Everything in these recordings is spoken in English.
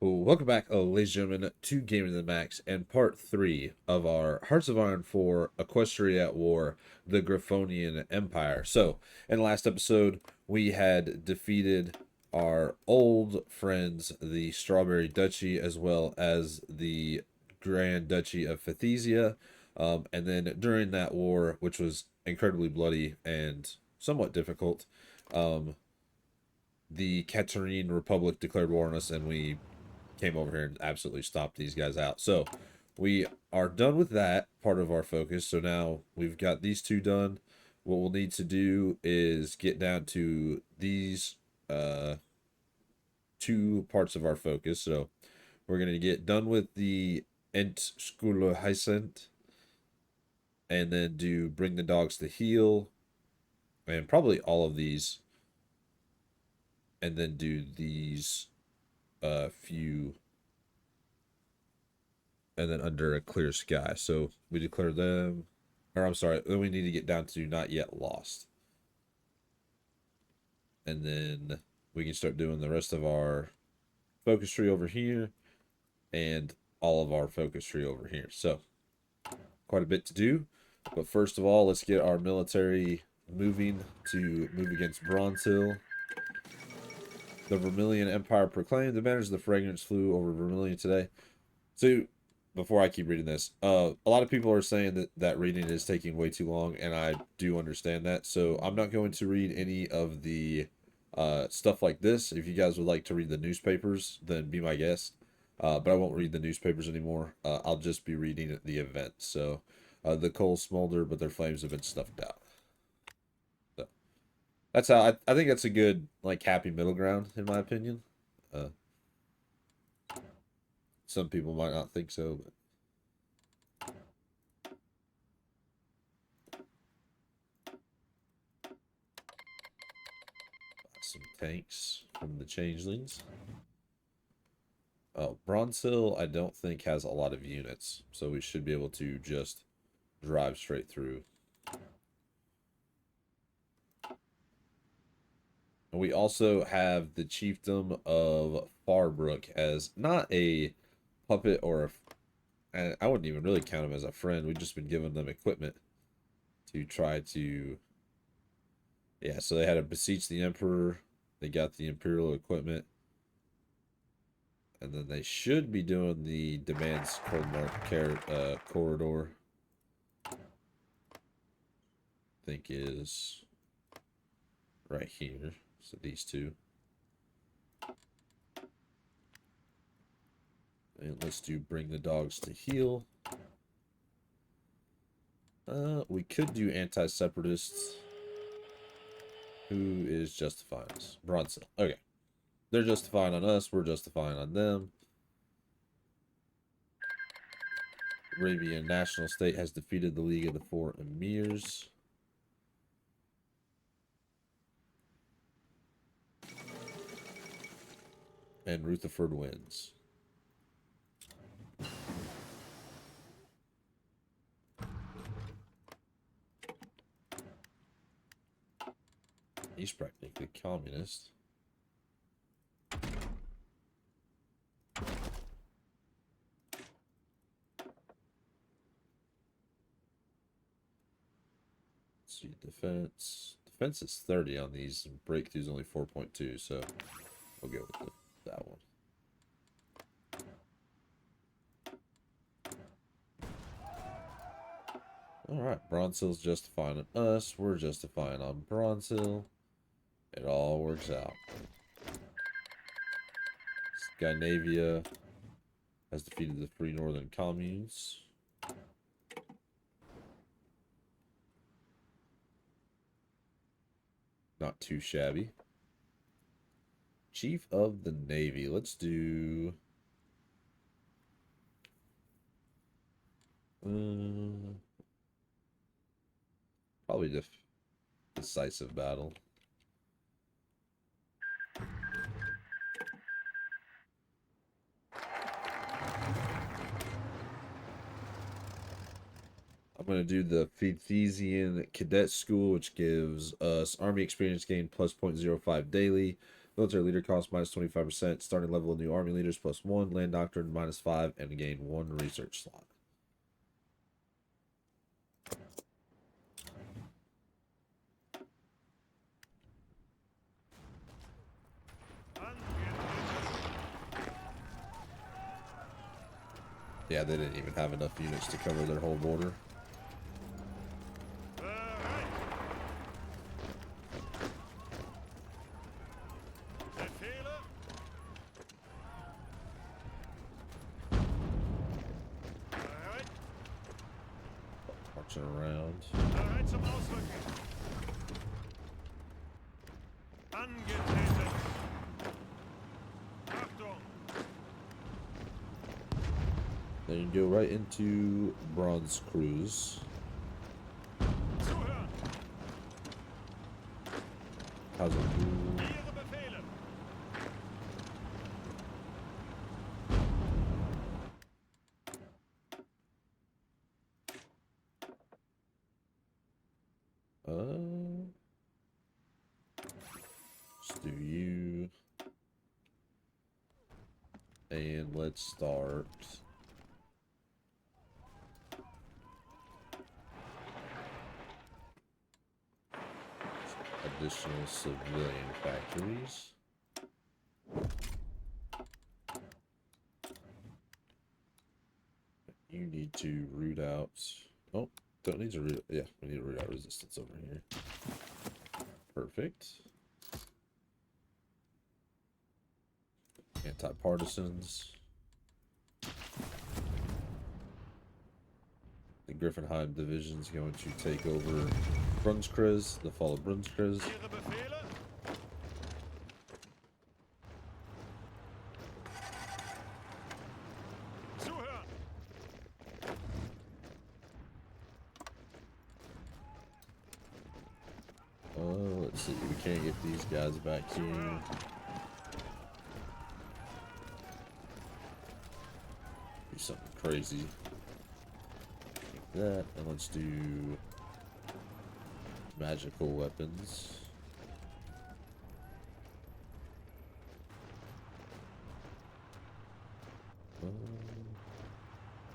Well, welcome back, ladies and gentlemen, to Gaming to the Max and part 3 of our Hearts of Iron 4 Equestria at War, the Griffonian Empire. So, in the last episode, we had defeated our old friends, the Strawberry Duchy, as well as the Grand Duchy of Phathesia. And then during that war, which was incredibly bloody and somewhat difficult, the Catarine Republic declared war on us, and we came over here and absolutely stopped these guys out. So we are done with that part of our focus. So now we've got these two done. What we'll need to do is get down to these two parts of our focus. So we're going to get done with the Ent Skulheisent and then do Bring the Dogs to Heel and probably all of these, and then do these few, and then Under a Clear Sky. So we declare them, or I'm sorry, then we need to get down to Not Yet Lost. And then we can start doing the rest of our focus tree over here and all of our focus tree over here. So quite a bit to do. But first of all, let's get our military moving to move against Bronze Hill. The Vermilion Empire proclaimed the banners of the fragrance flew over Vermilion today. So before I keep reading this, a lot of people are saying that reading is taking way too long, and I do understand that. So I'm not going to read any of the stuff like this. If you guys would like to read the newspapers, then be my guest. But I won't read the newspapers anymore. I'll just be reading the event. So the coals smolder, but their flames have been snuffed out. So that's how I think that's a good, like, happy middle ground, in my opinion. Uh, some people might not think so, but some tanks from the changelings. Oh, Bronze Hill, I don't think has a lot of units, so we should be able to just drive straight through. And we also have the chiefdom of Farbrook as not a puppet or and I wouldn't even really count him as a friend. We've just been giving them equipment to try to, yeah, so they had to beseech the Emperor. They got the Imperial equipment. And then they should be doing the demands corridor. I think is right here. So these two. And let's do Bring the Dogs to Heel. We could do Anti-Separatists. Who is justifying us? Bronson. Okay. They're justifying on us. We're justifying on them. Arabian National State has defeated the League of the Four Emirs. And Rutherford wins. He's practically communist. Let's see, defense. Defense is 30 on these, and breakthrough's only 4.2, so we'll go with that one. Alright, Bronze Hill's justifying on us. We're justifying on Bronze Hill. It all works out. Scandinavia has defeated the three northern communes. Not too shabby. Chief of the Navy. Let's do... probably decisive battle. I'm going to do the Phaethesian Cadet School, which gives us Army Experience gain plus 0.05 daily. Military leader cost minus 25%. Starting level of new army leaders +1. Land doctrine -5. And gain 1 research slot. Yeah, they didn't even have enough units to cover their whole border. Marching around. Then you go right into Bronze Cruise. How's it do? Let's do you. And let's start. Additional civilian factories. You need to root out. Oh, don't need to root. Yeah, we need to root out resistance over here. Perfect. Anti-partisans. The Griffonian division is going to take over Brunskriz, the fall of Brunskriz. Let's see, we can't get these guys back here. Do something crazy. Like that, and let's do magical weapons.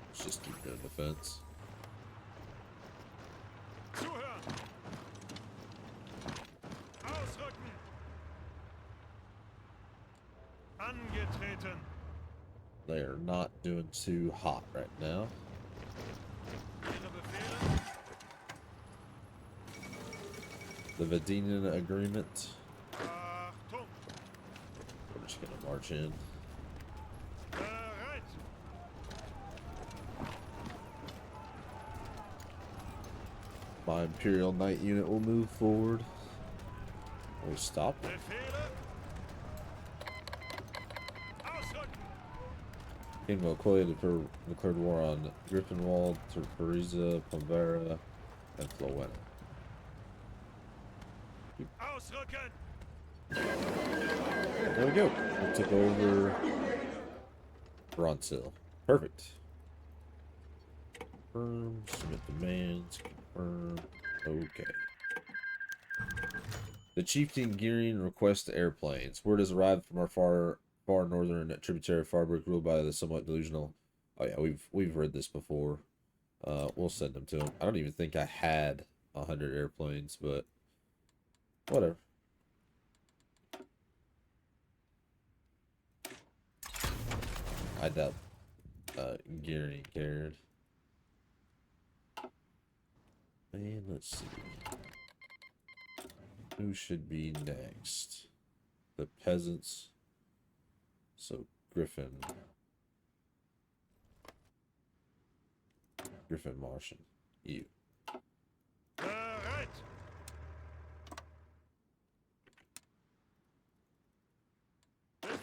Let's just keep their defense. They are not doing too hot right now. The Vedenian agreement. We're just gonna march in. My Imperial Knight unit will move forward. We stop. Kingdom of Aquila declared war on Griffinwald, Terperiza, Pomvera, and Flowena. There we go. We took over Bronzhill. Perfect. Confirm. Submit demands. Confirm. Okay. The Chieftain Gearing requests airplanes. Word has arrived from our far northern tributary Farbrick, ruled by the somewhat delusional. Oh yeah, we've read this before. We'll send them to him. I don't even think I had 100 airplanes, but whatever. I doubt Gearing cared. And let's see. Who should be next? The peasants. So Griffin Martian. You. Right. Let's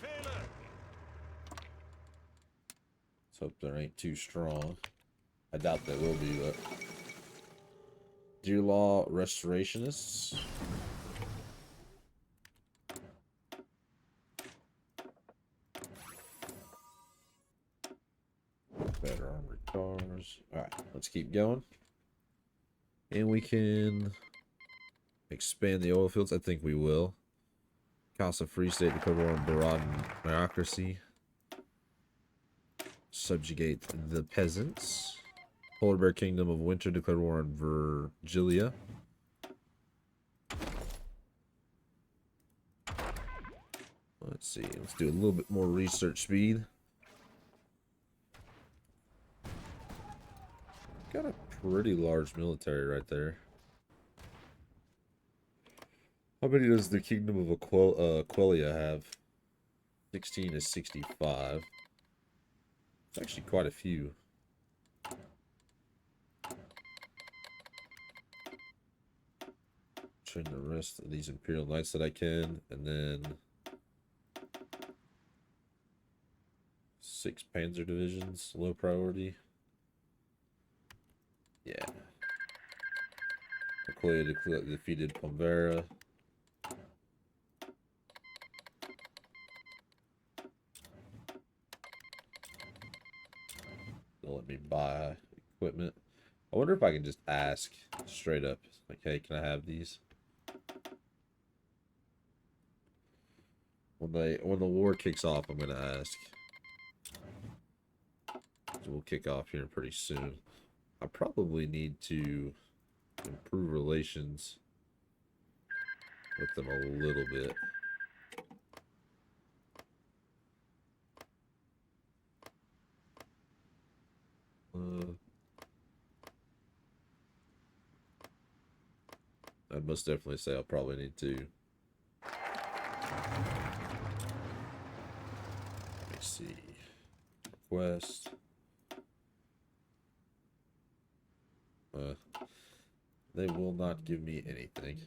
hope there ain't too strong. I doubt they will be, but Deer Law Restorationists. Better armored cars. Alright, let's keep going. And we can expand the oil fields. I think we will. Casa Free State declared war on Baran bureaucracy. Subjugate the peasants. Polar Bear Kingdom of Winter declared war on Virgilia. Let's see. Let's do a little bit more research speed. Got a pretty large military right there. How many does the Kingdom of Quelia have? 16 to 65. It's actually quite a few. Train the rest of these Imperial Knights that I can, and then 6 Panzer divisions, low priority. Yeah. Aquila defeated Pomvera. They'll let me buy equipment. I wonder if I can just ask straight up, like, hey, can I have these? When the war kicks off, I'm gonna ask. So we'll kick off here pretty soon. I probably need to improve relations with them a little bit. I'd most definitely say I'll probably need to. Let me see. Request. They will not give me anything.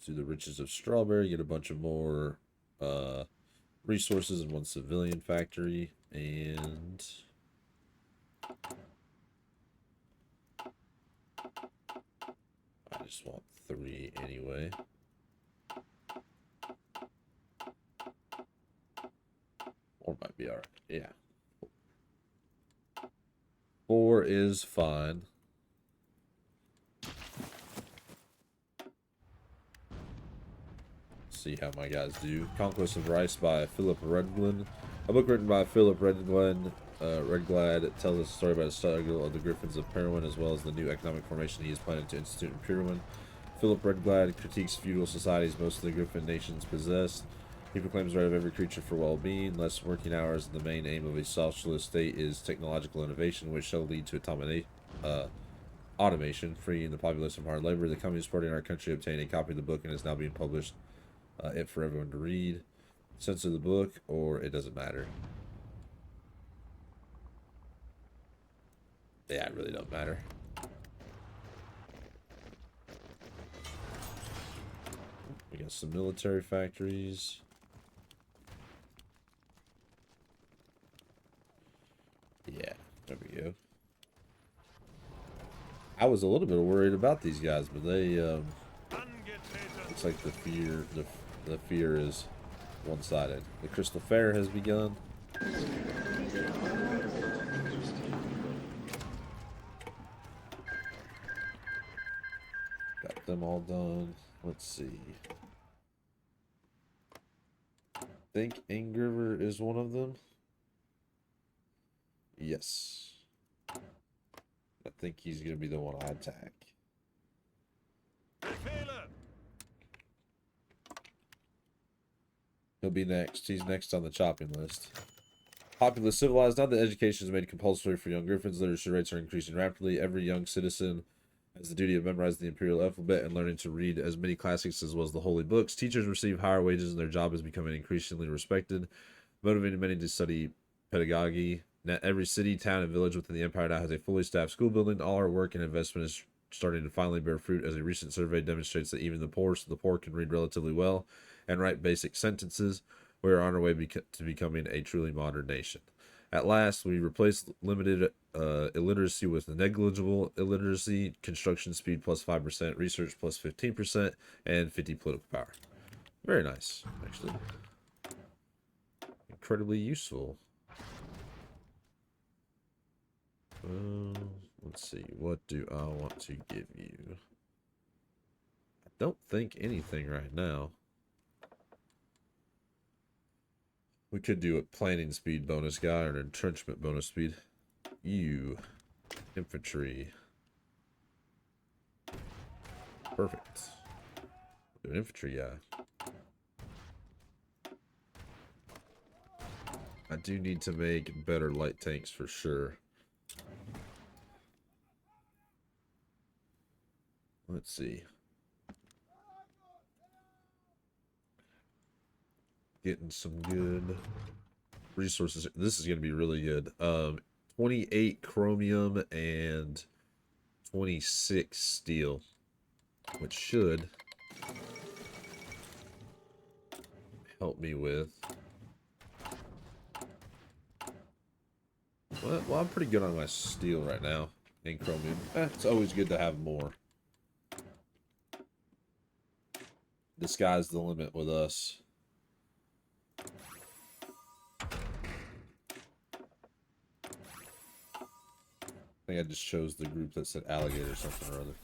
To the riches of Strawberry, get a bunch of more resources in one civilian factory, and I just want 3 anyway. Or might be alright. Yeah. 4 is fine. See how my guys do. Conquest of Rice by Philip Redglin. A book written by Philip Redglin. Redglad tells us a story about the struggle of the Griffins of Perwyn, as well as the new economic formation he is planning to institute in Perwyn. Philip Redglad critiques feudal societies most of the Griffin nations possess. He proclaims the right of every creature for well-being. Less working hours. The main aim of a socialist state is technological innovation, which shall lead to automation, freeing the populace from hard labor. The Communist Party in our country obtained a copy of the book and is now being published it for everyone to read. Censor the book, or it doesn't matter. Yeah, it really don't matter. We got some military factories. Yeah, there we go. I was a little bit worried about these guys, but they looks like the fear is one-sided. The Crystal Fair has begun. Got them all done. Let's see. I think Engraver is one of them. Yes. I think he's going to be the one I attack. He'll be next. He's next on the chopping list. Populace civilized. Now that education is made compulsory for young Griffins, literacy rates are increasing rapidly. Every young citizen has the duty of memorizing the imperial alphabet and learning to read as many classics as well as the holy books. Teachers receive higher wages and their job is becoming increasingly respected, motivating many to study pedagogy. Now, every city, town, and village within the empire now has a fully staffed school building. All our work and investment is starting to finally bear fruit, as a recent survey demonstrates that even the poor can read relatively well and write basic sentences. We are on our way to becoming a truly modern nation. At last, we replaced limited illiteracy with negligible illiteracy, construction speed plus 5%, research plus 15%, and 50 political power. Very nice, actually. Incredibly useful. Let's see. What do I want to give you? don't think anything right now. We could do a planning speed bonus guy or an entrenchment bonus speed. You, infantry. Perfect. Do an infantry guy. I do need to make better light tanks for sure. Let's see. Getting some good resources. This is going to be really good. 28 chromium and 26 steel, which should help me with. Well, I'm pretty good on my steel right now and chromium. It's always good to have more. The sky's the limit with us. I think I just chose the group that said alligator or something or other.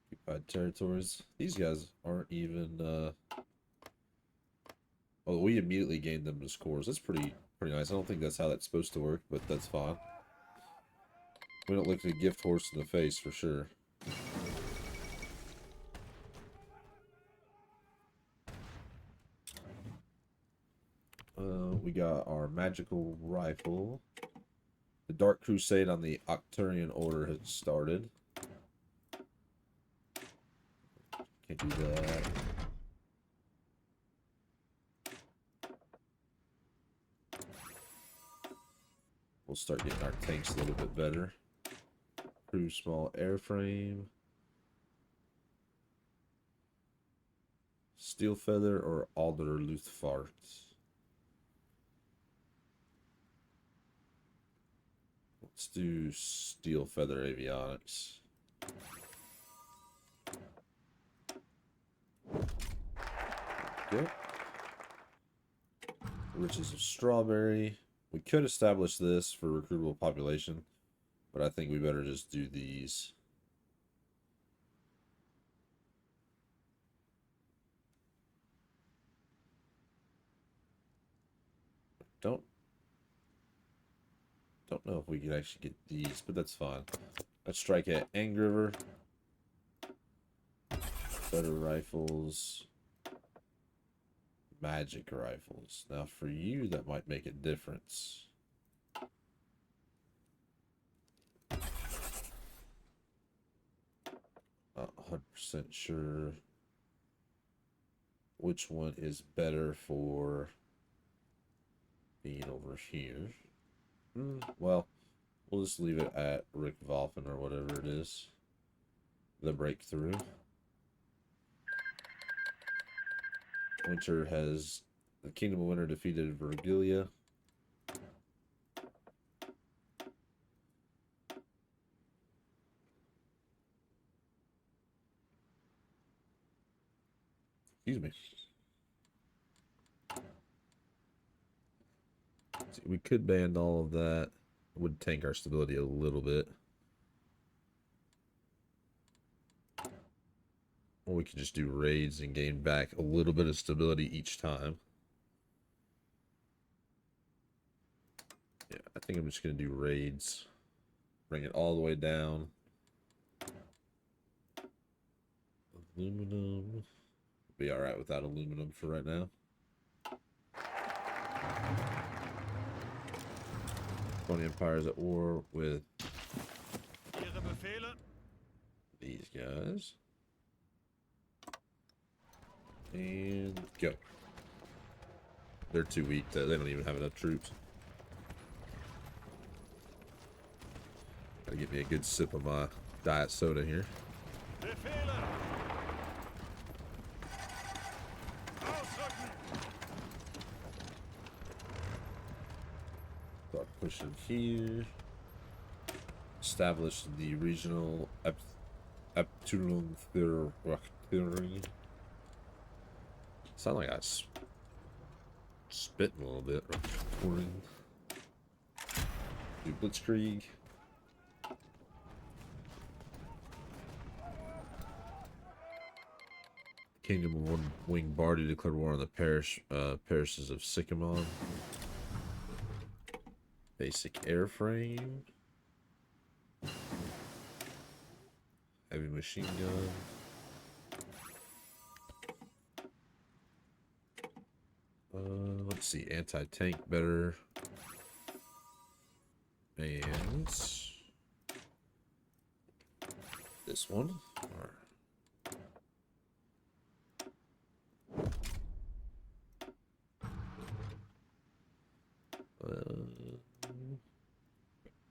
Occupied territories. These guys aren't even. Oh, we immediately gained them as cores. That's pretty nice. I don't think that's how that's supposed to work, but that's fine. We don't look at a gift horse in the face for sure. We got our magical rifle. The Dark Crusade on the Octurian Order has started. Can't do that. We'll start getting our tanks a little bit better. Cruise small airframe. Steel Feather or Alder Luthfart. Let's do Steel Feather Avionics. Go. Riches of Strawberry. We could establish this for recruitable population, but I think we better just do these. Don't know if we can actually get these, but that's fine. Let's strike at Angriver. Better rifles. Magic rifles. Now for you, that might make a difference. Not 100% sure which one is better for being over here. Well, we'll just leave it at Rick Volfen or whatever it is. The breakthrough. Winter has the Kingdom of Winter defeated Vergilia. Excuse me. See, we could ban all of that. It would tank our stability a little bit. Or we could just do raids and gain back a little bit of stability each time. Yeah, I think I'm just going to do raids. Bring it all the way down. Aluminum. Be alright without aluminum for right now. Tony Empire is at war with these guys. And go. They're too weak. They don't even have enough troops. Gotta get me a good sip of my diet soda here. Start pushing here. Establish the regional Abteilung für Artillerie. Sound like I spitting a little bit. Do Blitzkrieg. Kingdom of One Wing Bardi declared war on the parishes of Sycamon. Basic airframe. Heavy machine gun. Let's see, anti-tank better. And this one.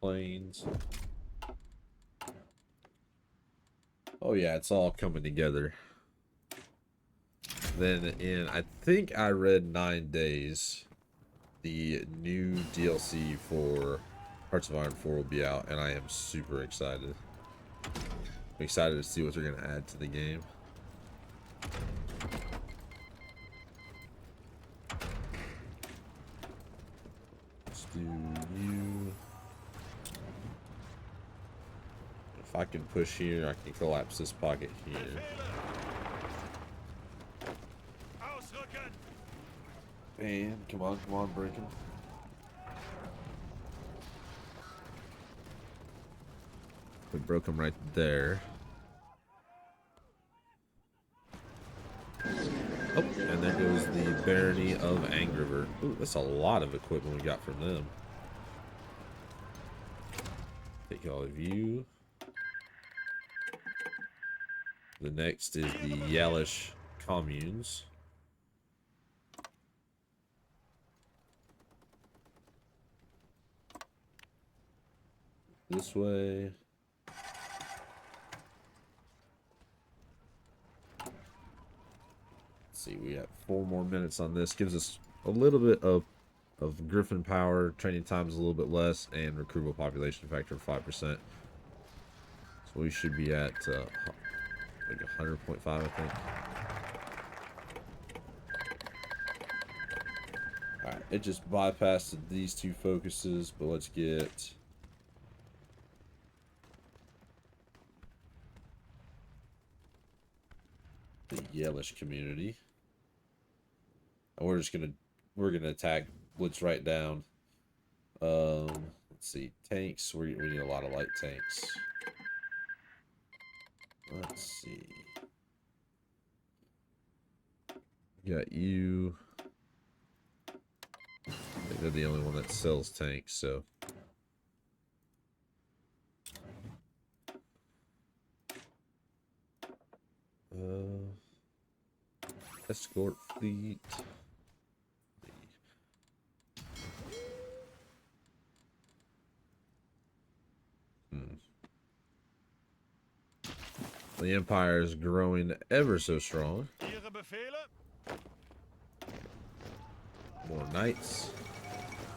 Planes. Oh yeah, it's all coming together. Then in, I think I read 9 days, the new DLC for Hearts of Iron 4 will be out, and I am super excited. I'm excited to see what they're going to add to the game. Let's do you. If I can push here, I can collapse this pocket here. And come on, break him. We broke him right there. Oh, and there goes the Barony of Angriver. Ooh, that's a lot of equipment we got from them. Take all of you. The next is the Yalish communes. This way. Let's see, we got 4 more minutes on this. Gives us a little bit of Griffin power. Training time is a little bit less, and recruitable population factor of 5%. So we should be at like 100.5, I think. Alright, it just bypassed these 2 focuses, but let's get the Yellish community. And we're gonna attack blitz right down. Let's see, tanks. We need a lot of light tanks. Let's see. Got you. I think they're the only one that sells tanks, so. Escort fleet. The Empire is growing ever so strong. More knights.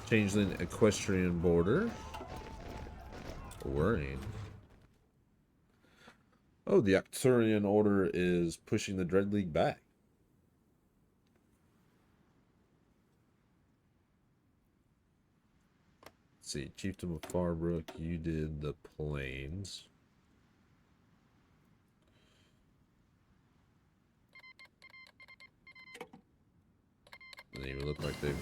Changeling Equestrian border. Worrying. Oh, the Arcturian Order is pushing the Dread League back. Let's see, Chieftain of Farbrook, you did the plains. Doesn't even look like they've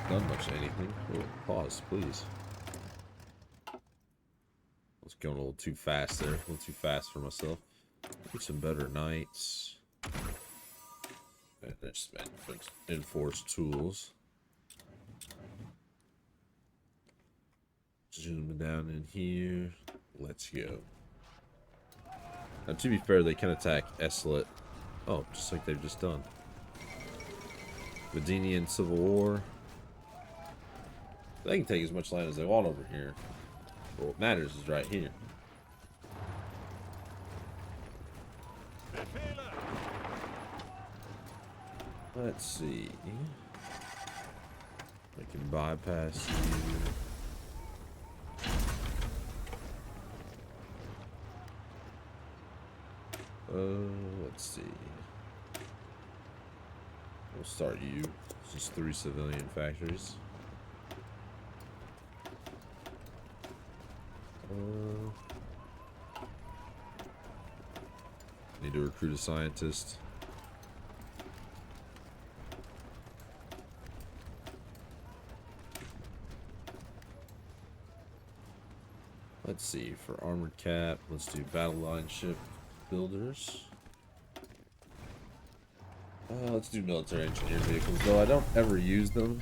done much of anything. Oh, pause, please. I was going a little too fast there. A little too fast for myself. Get some better knights. And just enforced tools. Zoom down in here. Let's go. Now, to be fair, they can attack Eslet. Oh, just like they've just done. Medinian Civil War. They can take as much land as they want over here. But what matters is right here. Let's see. I can bypass you. Let's see. We'll start you. Just 3 civilian factories. Need to recruit a scientist. Let's see, for armored cap, let's do battle line ship builders. Let's do military engineer vehicles, though I don't ever use them.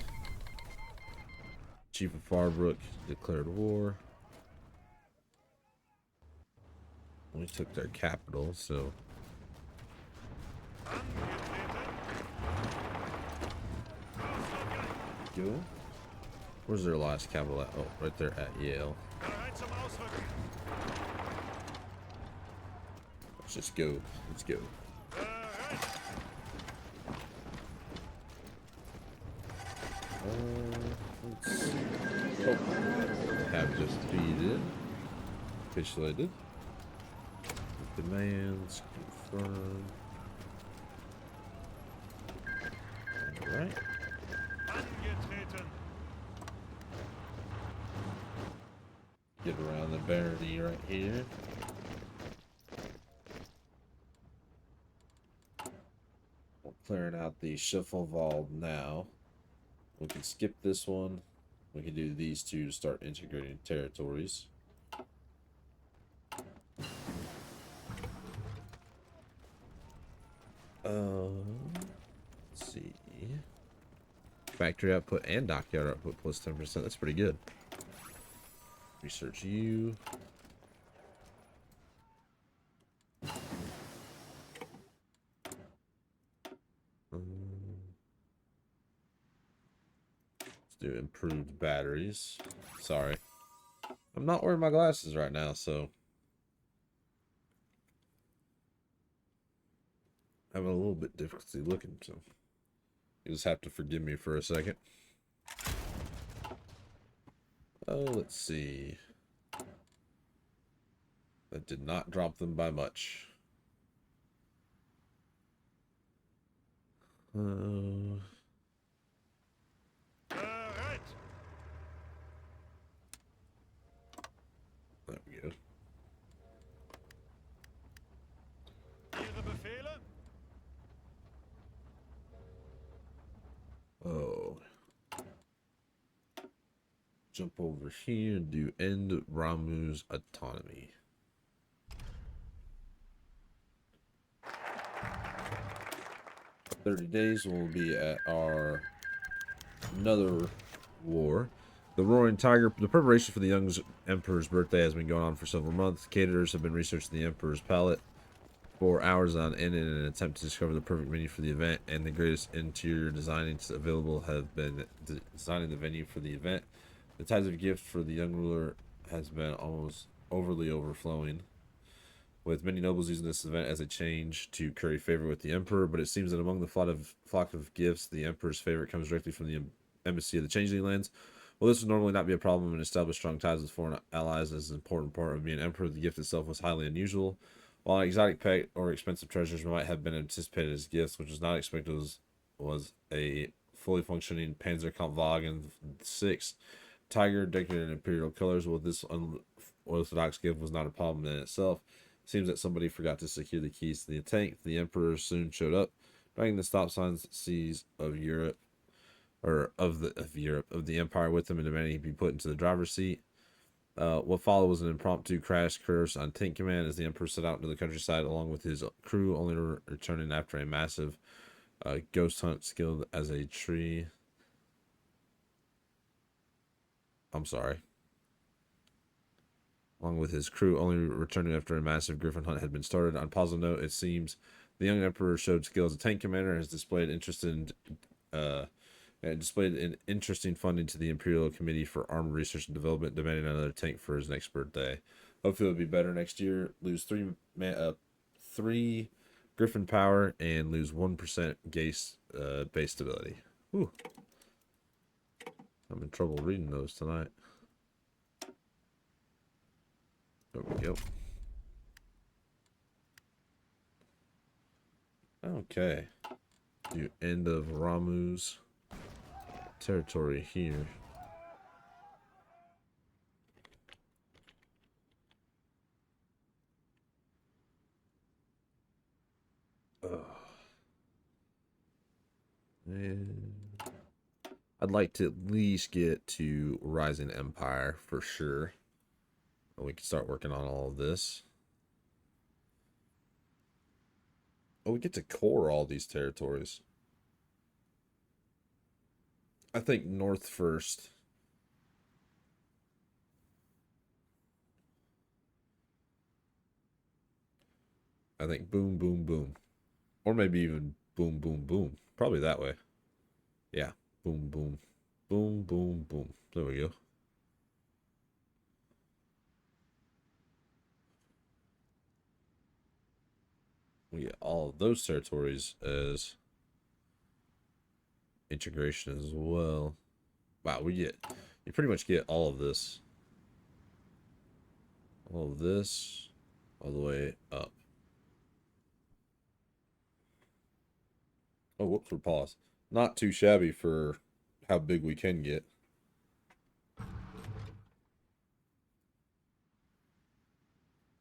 Chief of Farbrook declared war. We took their capital, so... Go. Where's their last capital at? Oh, right there at Yale. Let's just go. Let's go. Let's see. Oh, have just defeated. Capitulated. Demands confirmed. Alright. Get around the barony right here. We're clearing out the Schiffelwald now. We can skip this one. We can do these two to start integrating territories. Let's see. Factory output and dockyard output plus 10%. That's pretty good. Research you. Let's do improved batteries. Sorry. I'm not wearing my glasses right now, so having a little bit difficulty looking, so you just have to forgive me for a second. Oh, let's see. That did not drop them by much. There we go. Oh. Jump over here and do end Ramu's autonomy. "30 days we'll be at our another war. The Roaring Tiger. The preparation for the young Emperor's birthday has been going on for several months. Caterers have been researching the Emperor's palate for hours on end in an attempt to discover the perfect menu for the event, and the greatest interior designings available have been designing the venue for the event. The tides of gift for the young ruler has been almost overly overflowing, with many nobles using this event as a change to curry favor with the Emperor, but it seems that among the flock of gifts, the Emperor's favorite comes directly from the embassy of the Changeling Lands. Well, this would normally not be a problem, and establish strong ties with foreign allies as an important part of being Emperor. The gift itself was highly unusual. While an exotic pet or expensive treasures might have been anticipated as gifts, which was not expected was a fully functioning Panzerkampfwagen 6 Tiger decorated in imperial colors. Well, this unorthodox gift was not a problem in itself. It seems that somebody forgot to secure the keys to the tank. The Emperor soon showed up, dragging the stop signs seas of Europe, or of the Empire with him, and demanding he be put into the driver's seat. What followed was an impromptu crash course on tank command as the Emperor set out into the countryside along with his crew, only returning after a massive ghost hunt skilled as a tree. I'm sorry. Along with his crew, only returning after a massive griffin hunt had been started. On positive note, it seems the young Emperor showed skill as a tank commander and has displayed an interesting funding to the Imperial Committee for Armored Research and Development, demanding another tank for his next birthday. Hopefully it'll be better next year. Lose 3 Griffin power and lose 1% base stability. Whew. I'm in trouble reading those tonight. There we go. Okay. Do end of Ramu's territory here. I'd like to at least get to Rising Empire for sure. And we can start working on all of this. Oh, we get to core all these territories. I think North first. I think boom, boom, boom. Or maybe even boom, boom, boom. Probably that way. Yeah. Boom, boom. Boom, boom, boom. There we go. We get all of those territories as integration as well. Wow, you pretty much get all of this. All of this, all the way up. Oh, whoops, we're paused. Not too shabby for how big we can get.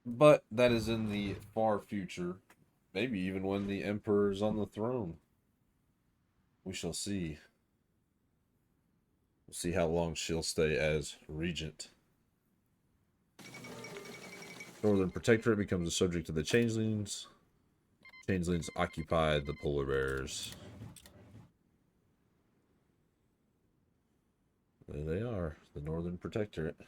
But that is in the far future. Maybe even when the Emperor's on the throne. We shall see. We'll see how long she'll stay as regent. Northern Protectorate becomes a subject of the Changelings. Changelings occupy the Polar Bears. There they are, the Northern Protectorate.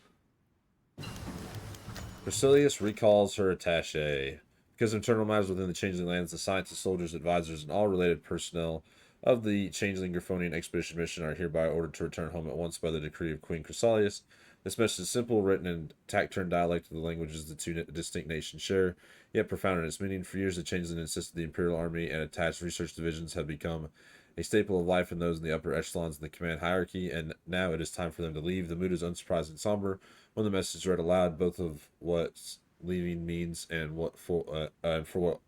Basilius recalls her attaché. Because of internal matters within the Changeling lands, the scientists, soldiers, advisors, and all related personnel of the Changeling Griffonian expedition mission are hereby ordered to return home at once by the decree of Queen Chrysalius. This message is simple, written in taciturn dialect of the languages the two distinct nations share, yet profound in its meaning. For years, the Changeling insisted the Imperial Army and attached research divisions have become a staple of life in those in the upper echelons of the command hierarchy, and now it is time for them to leave. The mood is unsurprised and somber when the message is read aloud, both of what leaving means and for what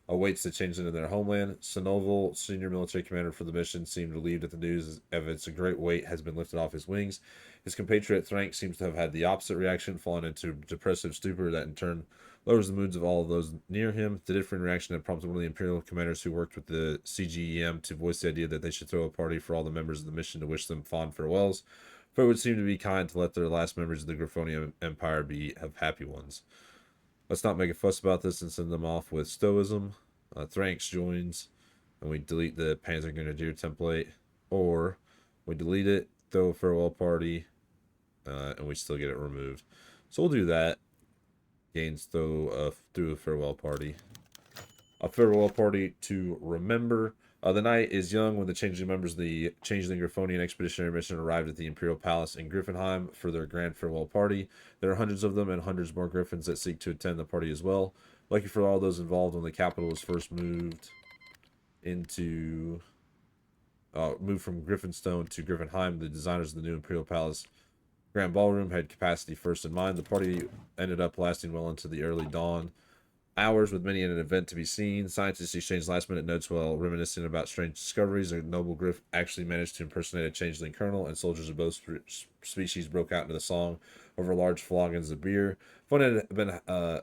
awaits the changeling in their homeland. Sinoval, senior military commander for the mission, seemed relieved at the news of its a great weight has been lifted off his wings. His compatriot Thrank seems to have had the opposite reaction, fallen into depressive stupor that in turn lowers the moods of all of those near him. The differing reaction had prompted one of the Imperial commanders who worked with the CGEM to voice the idea that they should throw a party for all the members of the mission to wish them fond farewells, for it would seem to be kind to let their last members of the Griffonian Empire have happy ones. Let's not make a fuss about this and send them off with stoicism. Thranks joins, and we delete the Panzer Grenadier template, or we delete it, throw a farewell party, and we still get it removed. So we'll do that. Gains through a farewell party. A farewell party to remember. The night is young when the changeling members of the Changeling Griffonian Expeditionary Mission arrived at the Imperial Palace in Griffonheim for their grand farewell party. There are hundreds of them and hundreds more Griffins that seek to attend the party as well. Lucky for all those involved, when the capital was first moved from Griffinstone to Griffonheim, the designers of the new Imperial Palace Grand Ballroom had capacity first in mind. The party ended up lasting well into the early dawn hours, with many an event to be seen. Scientists exchanged last-minute notes while reminiscing about strange discoveries. A noble Griff actually managed to impersonate a changeling colonel, and soldiers of both species broke out into the song over large flagons of beer. Fun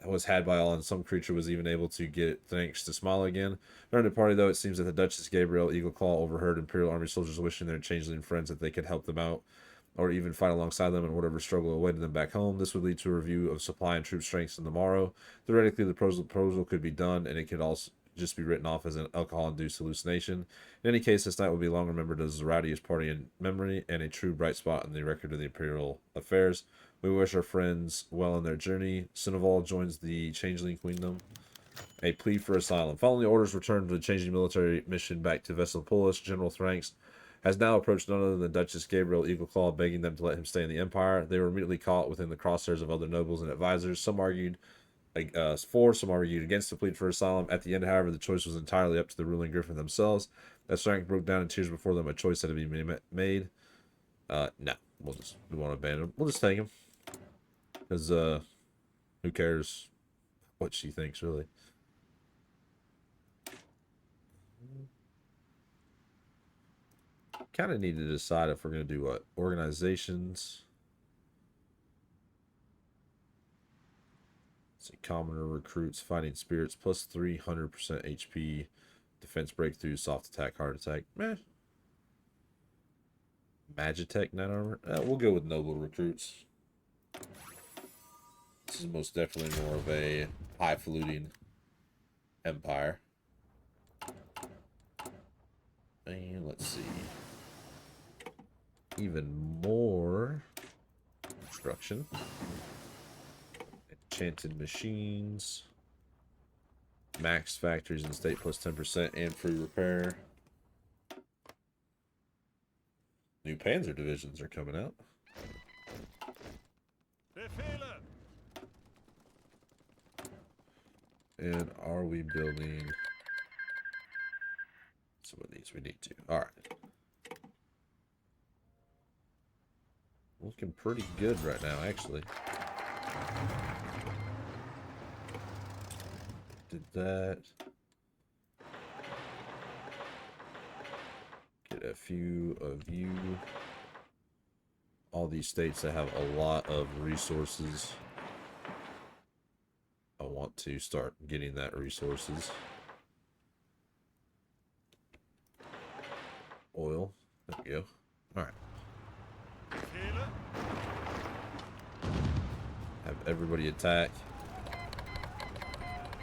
was had by all, and some creature was even able to get Thanks to smile again. During the party, though, it seems that the Duchess Gabriel Eagleclaw overheard Imperial Army soldiers wishing their changeling friends that they could help them out, or even fight alongside them in whatever struggle awaited them back home. This would lead to a review of supply and troop strengths in the morrow. Theoretically, the proposal could be done, and it could also just be written off as an alcohol-induced hallucination. In any case, this night will be long remembered as the rowdiest party in memory and a true bright spot in the record of the Imperial affairs. We wish our friends well on their journey. Sinoval joins the Changeling Queendom. A plea for asylum. Following the orders returned to the changing military mission back to Vesalopolis, General Thranks has now approached none other than Duchess Gabriel Eagleclaw, begging them to let him stay in the Empire. They were immediately caught within the crosshairs of other nobles and advisors. Some argued for, some argued against the plea for asylum. At the end, however, the choice was entirely up to the ruling Griffin themselves. As Frank broke down in tears before them, a choice had to be made. No, we won't abandon him. We'll just take him. Because, who cares what she thinks, really. Kind of need to decide if we're going to do what? Organizations. Let's see, commoner recruits, fighting spirits, plus 300% HP, defense breakthrough, soft attack, hard attack. Meh. Magitech Knight Armor. We'll go with Noble Recruits. This is most definitely more of a highfalutin empire. And let's see. Even more construction. Enchanted machines. Max factories in state plus 10% and free repair. New Panzer divisions are coming out. And are we building some of these? We need to. All right. Looking pretty good right now, actually. Did that. Get a few of you. All these states that have a lot of resources. I want to start getting that resources. Oil. There we go. Alright. Have everybody attack.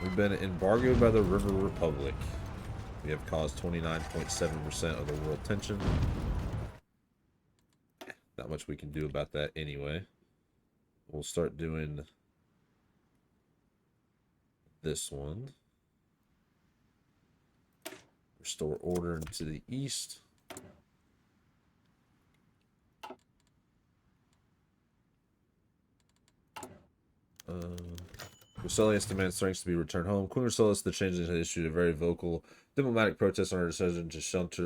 We've been embargoed by the River Republic. We have caused 29.7% of the world tension. Not much we can do about that anyway. We'll start doing this one. Restore order to the east. Roselius demands strengths to be returned home. Queen Roselius, the changes, had issued a very vocal diplomatic protest on her decision to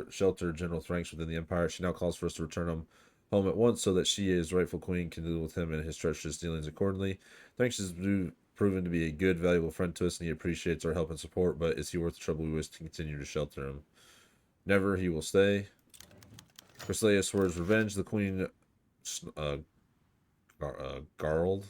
shelter General Thranks within the Empire. She now calls for us to return him home at once so that she, as rightful queen, can deal with him and his treacherous dealings accordingly. Thranks has proven to be a good, valuable friend to us, and he appreciates our help and support, but is he worth the trouble we wish to continue to shelter him? Never, he will stay. Roselius swears revenge. The queen, gnarled.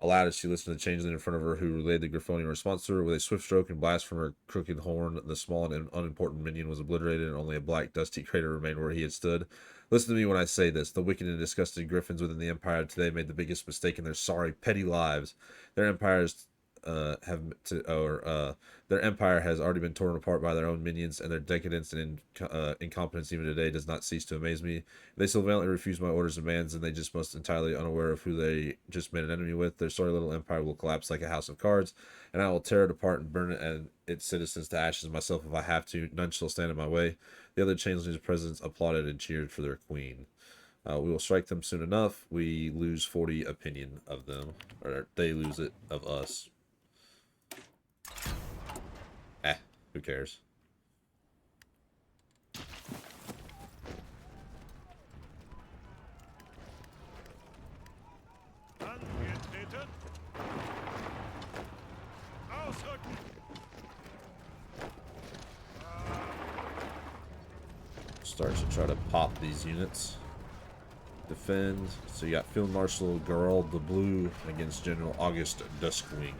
Aloud as she listened to the changeling in front of her, who relayed the Griffonian response to her. With a swift stroke and blast from her crooked horn, the small and unimportant minion was obliterated, and only a black, dusty crater remained where he had stood. Listen to me when I say this. The wicked and disgusted griffins within the Empire today made the biggest mistake in their sorry, petty lives. Their empires their empire has already been torn apart by their own minions, and their decadence and incompetence even today does not cease to amaze me. If they so violently refuse my orders and demands, and they just must entirely unaware of who they just made an enemy with, their sorry little empire will collapse like a house of cards, and I will tear it apart and burn it and its citizens to ashes myself if I have to. None shall stand in my way. The other changelings' presidents applauded and cheered for their queen. We will strike them soon enough. We lose 40 opinion of them, or they lose it of us. Who cares? Start to try to pop these units. Defend. So you got Field Marshal Gerald the Blue against General August Duskwing.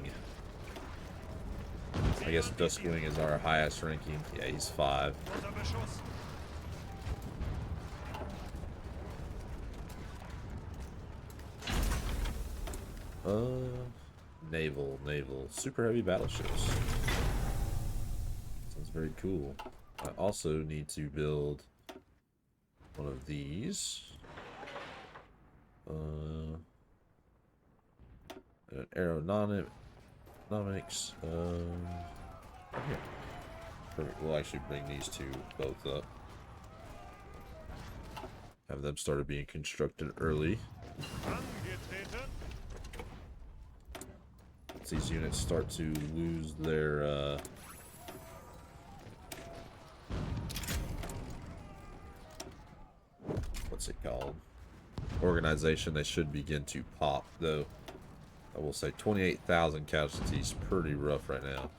I guess Duskwing is our highest ranking. Yeah, he's 5. Naval. Super heavy battleships. Sounds very cool. I also need to build one of these. An aeronautics. Right here. Perfect. We'll actually bring these two both up. Have them started being constructed early. As these units start to lose their what's it called? Organization, they should begin to pop, though. I will say 28,000 casualties, pretty rough right now.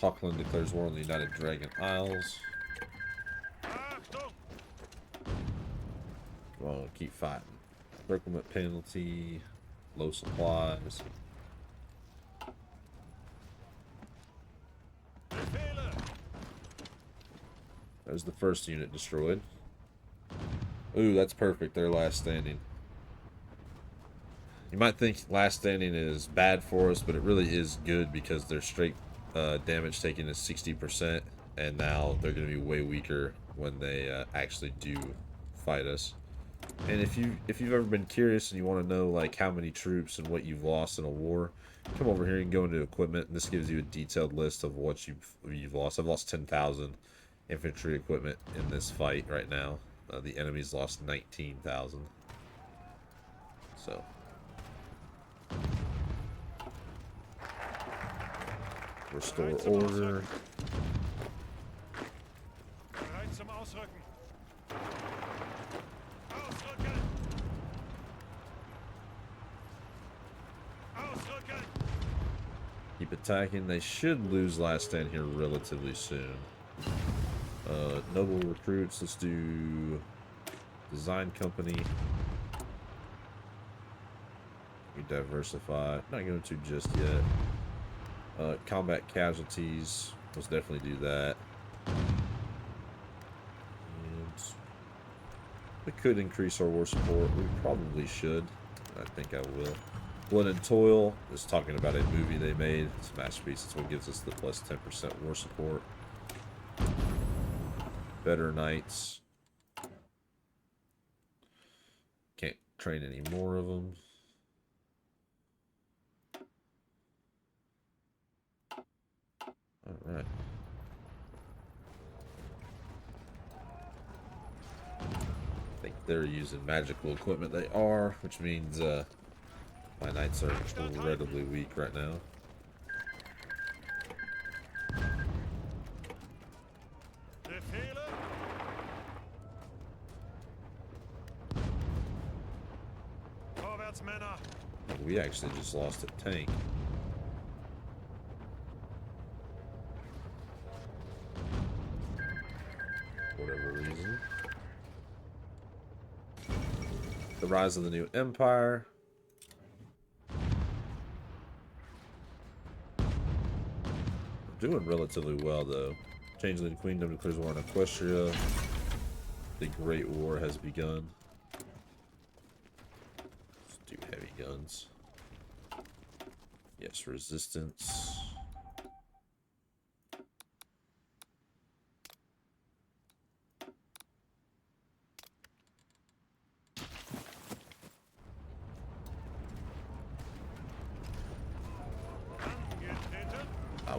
Hochland declares war on the United Dragon Isles. Well, keep fighting. Recruitment penalty, low supplies. There's the first unit destroyed. Ooh, that's perfect. They're last standing. You might think last standing is bad for us, but it really is good because their straight damage taken is 60%, and now they're going to be way weaker when they actually do fight us. And if you've ever been curious and you want to know like how many troops and what you've lost in a war, come over here and go into equipment, and this gives you a detailed list of what you've lost. I've lost 10,000 infantry equipment in this fight right now. The enemy's lost 19,000. So restore order. Keep attacking. They should lose last stand here relatively soon. Noble recruits. Let's do design company. We diversify. Not going to just yet. Combat casualties. Let's definitely do that. And we could increase our war support. We probably should. I think I will. Blood and Toil is talking about a movie they made. It's a masterpiece. It's what gives us the plus 10% war support. Better Knights. Can't train any more of them. Alright. I think they're using magical equipment. They are, which means my knights are incredibly weak right now. We actually just lost a tank. For whatever reason. The rise of the new empire. We're doing relatively well though. Changeling Queendom declares war on Equestria. The Great War has begun. Let's do heavy guns. Yes, resistance.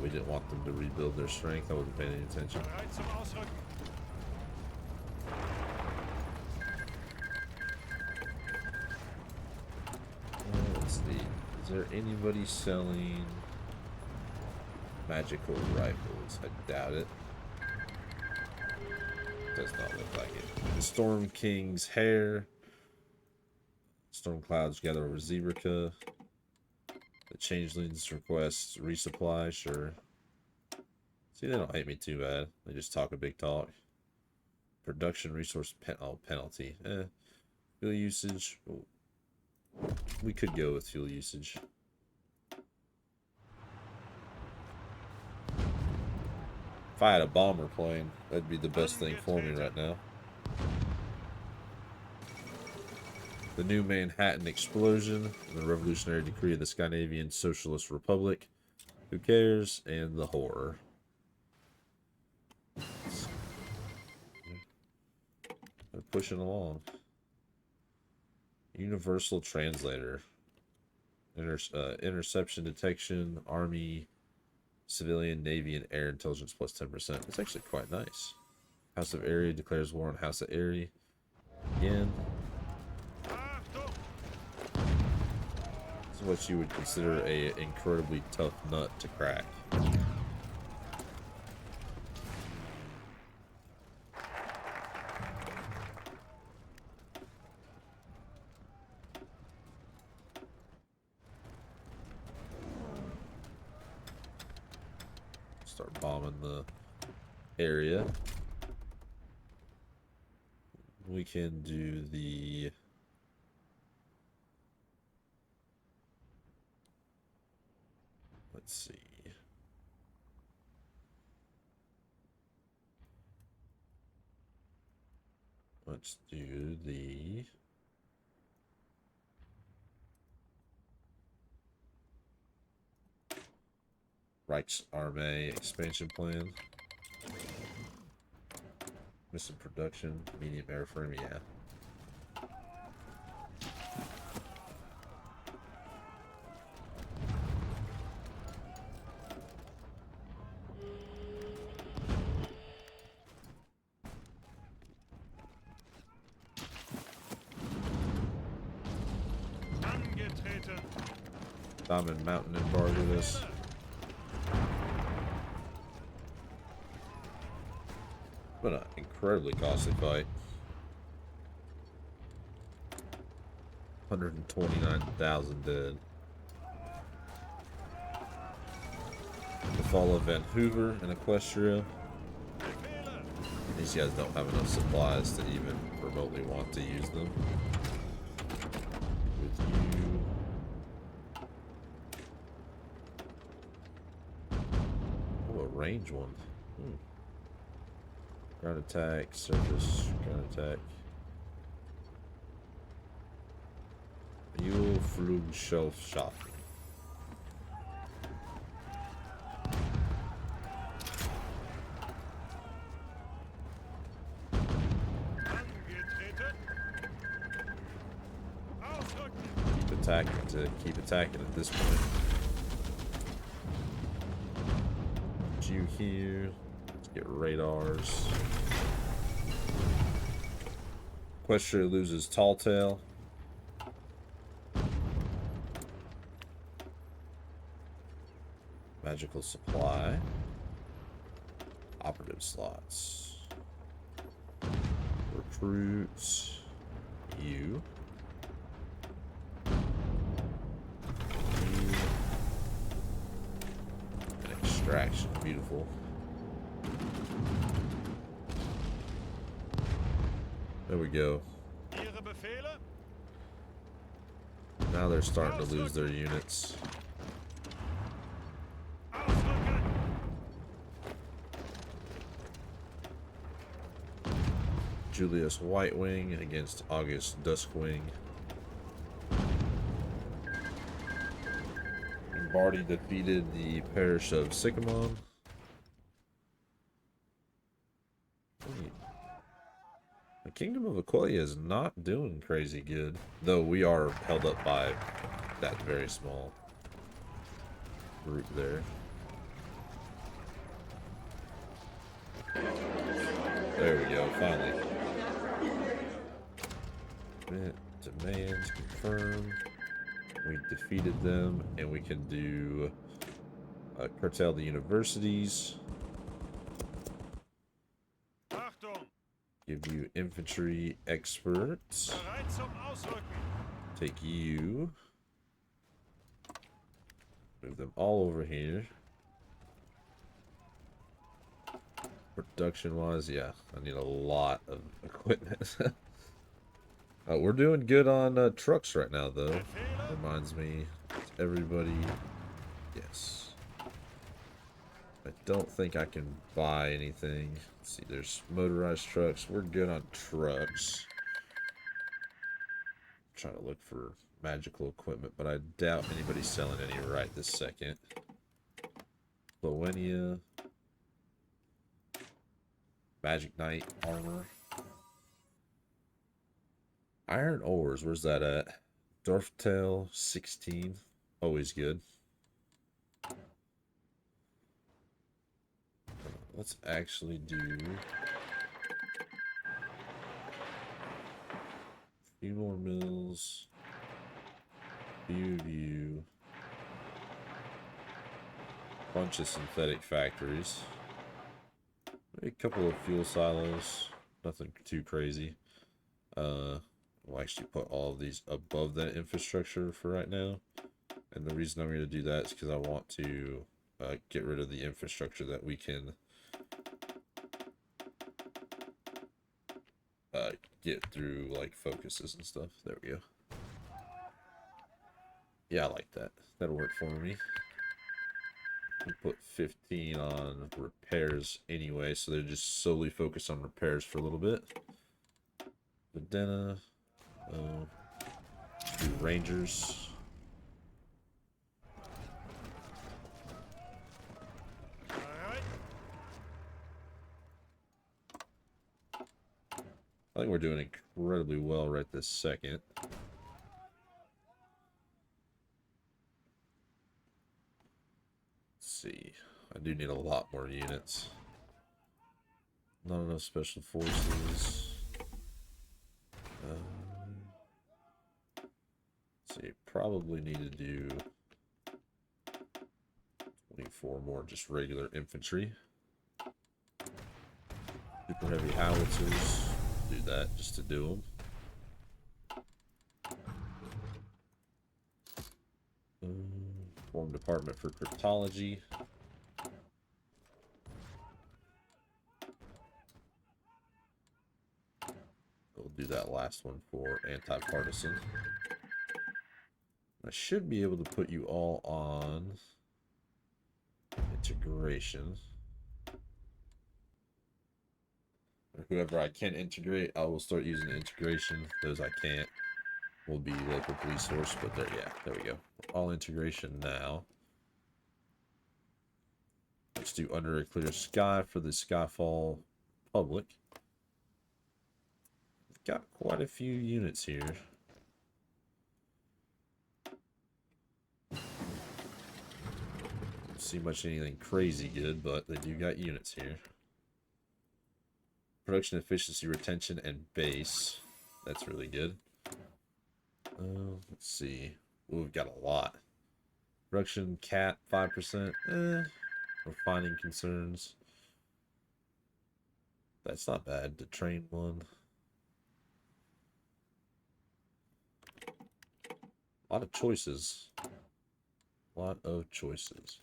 We didn't want them to rebuild their strength. I wasn't paying any attention. Let's see. Is there anybody selling magical rifles? I doubt it. Does not look like it. The Storm King's hair. Storm clouds gather over Zebrica. The Changelings request resupply, sure. See, they don't hate me too bad. They just talk a big talk. Production resource penalty. Fuel usage. Oh. We could go with fuel usage. If I had a bomber plane, that'd be the best thing for me right now. The New Manhattan Explosion, the Revolutionary Decree of the Scandinavian Socialist Republic. Who cares? And the horror. They're pushing along. Universal Translator. Interception detection, Army, Civilian, Navy, and Air Intelligence plus 10%. It's actually quite nice. House of Airy declares war on House of Airy. Again. This is what you would consider a incredibly tough nut to crack. Start bombing the area. We can do the let's see. Let's do the Reichsarmee expansion plan. Missing production, medium airframe, yeah. Diamond Mountain embargo this. But an incredibly costly fight. 129,000 dead. The fall of Vancouver and Equestria. These guys don't have enough supplies to even remotely want to use them. With you. Oh, a range one. Ground attack, surface, ground attack. Mule Flug Shelf Shot. Keep attacking at this point. You here. Let's get radars. Equestria loses Tall Tale. Magical supply. Operative slots. Recruits. You. Extraction, beautiful. There we go. Now they're starting to lose their units. Julius White Wing against August Duskwing. Barty defeated the parish of Sycamon. The Kingdom of Aqualia is not doing crazy good, though we are held up by that very small group there. There we go, finally. Demands confirmed. We defeated them, and we can do curtail the universities. Give you infantry experts. Take you. Move them all over here. Production-wise, yeah, I need a lot of equipment. We're doing good on trucks right now, though. Reminds me, everybody. Yes. I don't think I can buy anything. Let's see, there's motorized trucks. We're good on trucks. I'm trying to look for magical equipment, but I doubt anybody's selling any right this second. Slovenia. Magic Knight armor. Iron ores, where's that at? Dorftail 16. Always good. Let's actually do a few more mills. View. Bunch of synthetic factories. Maybe a couple of fuel silos. Nothing too crazy. We'll actually put all of these above that infrastructure for right now. And the reason I'm going to do that is because I want to get rid of the infrastructure that we can get through like focuses and stuff. There we go. Yeah, I like that. That'll work for me. We put 15 on repairs anyway, so they're just solely focused on repairs for a little bit. Vedena. Do Rangers. I think we're doing incredibly well right this second. Let's see. I do need a lot more units. Not enough special forces. Let's see. Probably need to do 24 more just regular infantry. Super heavy howitzers. Do that just to do them. Form department for cryptology. We'll do that last one for anti-partisan. I should be able to put you all on integration. Whoever I can integrate, I will start using integration. Those I can't will be local police source, but there, yeah, there we go. All integration now. Let's do Under a Clear Sky for the Skyfall public. We've got quite a few units here. Don't see much anything crazy good, but they do got units here. Production efficiency, retention, and base. That's really good. Let's see. Ooh, we've got a lot. Production cat 5%. Refining concerns. That's not bad. To train one. A lot of choices. A lot of choices.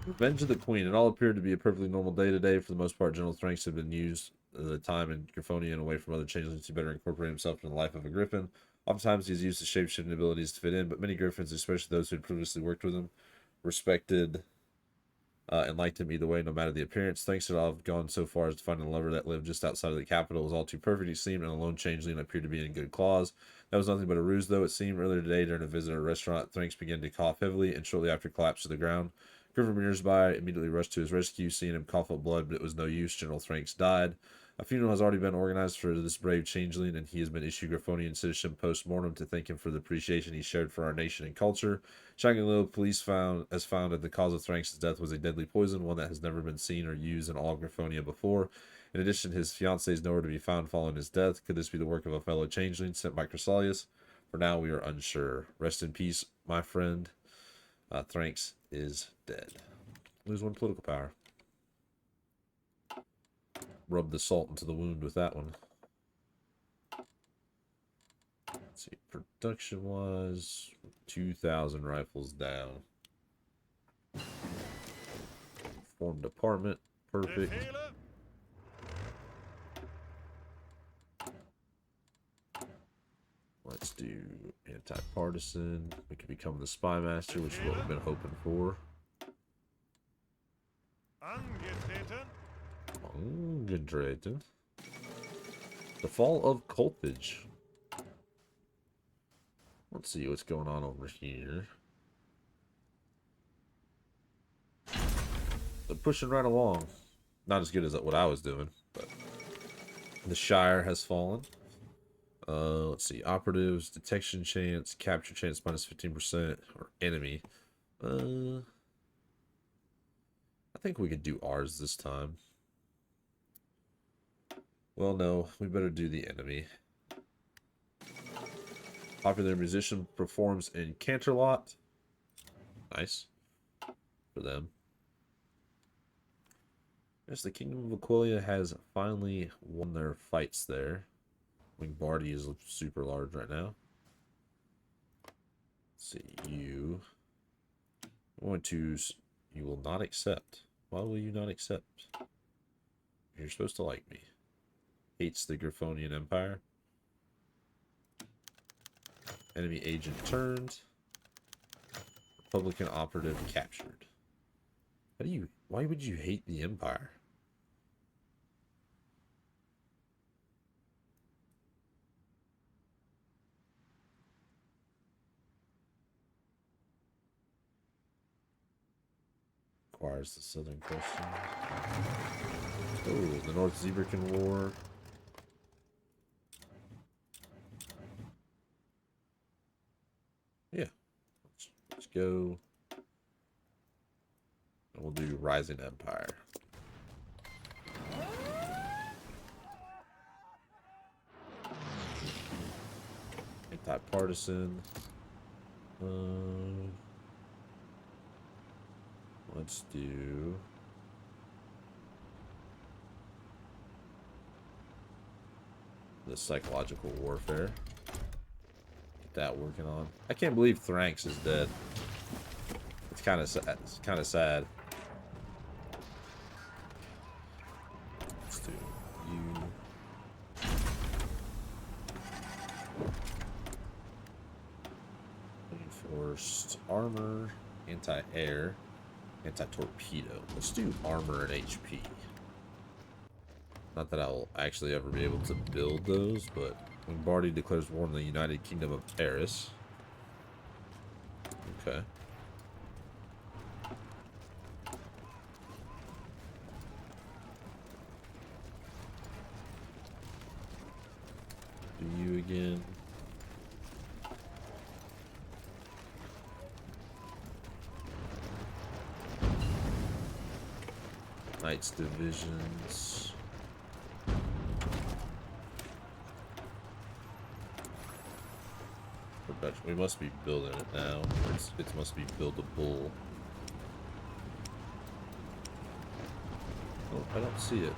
Revenge of the Queen. It all appeared to be a perfectly normal day today. For the most part, General Thranks had been used the time in Griffonian away from other changelings to better incorporate himself into the life of a griffin. Oftentimes, he's used his shape-shifting abilities to fit in, but many griffins, especially those who had previously worked with him, respected and liked him either way, no matter the appearance. Thanks to all have gone so far as to find a lover that lived just outside of the capital. It was all too perfect, he seemed, and a lone changeling appeared to be in good claws. That was nothing but a ruse, though, it seemed. Earlier today, during a visit at a restaurant, Thranks began to cough heavily, and shortly after collapsed to the ground. Griffin nearby immediately rushed to his rescue, seeing him cough up blood, but it was no use. General Thranks died. A funeral has already been organized for this brave changeling, and he has been issued Griffonian citizen post-mortem to thank him for the appreciation he shared for our nation and culture. Shockingly, police found that the cause of Thranks' death was a deadly poison, one that has never been seen or used in all of Griffonia before. In addition, his fiancée is nowhere to be found following his death. Could this be the work of a fellow changeling sent by Chrysalius? For now, we are unsure. Rest in peace, my friend. Thranks is dead. Lose one political power. Rub the salt into the wound with that one. Let's see, production-wise, 2,000 rifles down. Form department, perfect. Let's do anti-partisan. We could become the spy master, which is what we've been hoping for. Angetreten. The fall of Colthage. Let's see what's going on over here. They're pushing right along. Not as good as what I was doing, but the Shire has fallen. Let's see. Operatives, detection chance, capture chance minus 15%, or enemy. I think we could do ours this time. Well, no, we better do the enemy. Popular musician performs in Canterlot. Nice. For them. Yes, the Kingdom of Aquila has finally won their fights there. Wingbardi is super large right now. Let's see, you. You will not accept. Why will you not accept? You're supposed to like me. Hates the Griffonian Empire. Enemy agent turned. Republican operative captured. Why would you hate the Empire? Requires the Southern question. Oh, the North Zebrakin War. Yeah. Let's go. And we'll do Rising Empire. Anti-partisan. Let's do... the psychological warfare. Get that working on. I can't believe Thranx is dead. It's kind of sad. It's kind of sad. Let's do you. Reinforced armor, anti-air, anti-torpedo. Let's do armor and HP. Not that I'll actually ever be able to build those, but when Bardi declares war on the United Kingdom of Paris. Okay. Do you again? Knights divisions. We must be building it now. It must be buildable. Oh, I don't see it.